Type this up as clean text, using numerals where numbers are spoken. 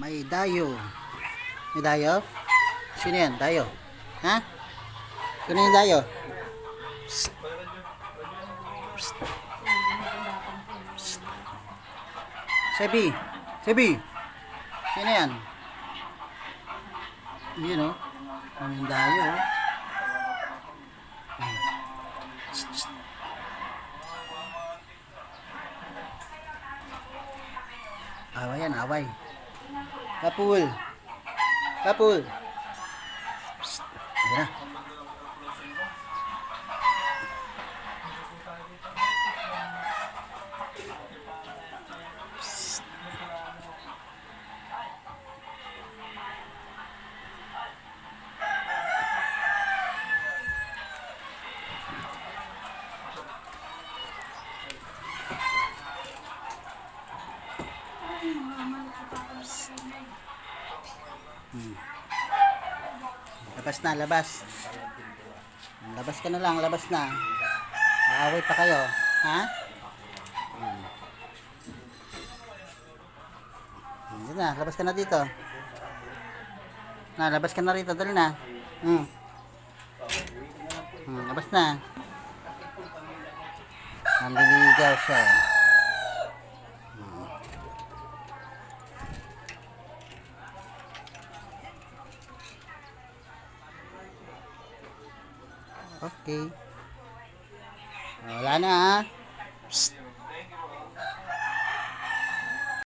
May dayo. May dayo? Sino yan? Dayo? Ha? Sino yung dayo? Psst. Psst. Psst. Sebi. Sebi. Sino yan? Yun o. Ang yung dayo o. Psst. Psst. Away yan, away. Kapul. Kapul. Psst. Ayan na. Psst. Labas na, labas. Labas ka na lang, labas na. Maaway pa kayo, ha? Yan na, labas ka na dito. Na, labas ka na rito, dali na. Labas na. Naliligaw siya. Okay. Wala na ha. Psst.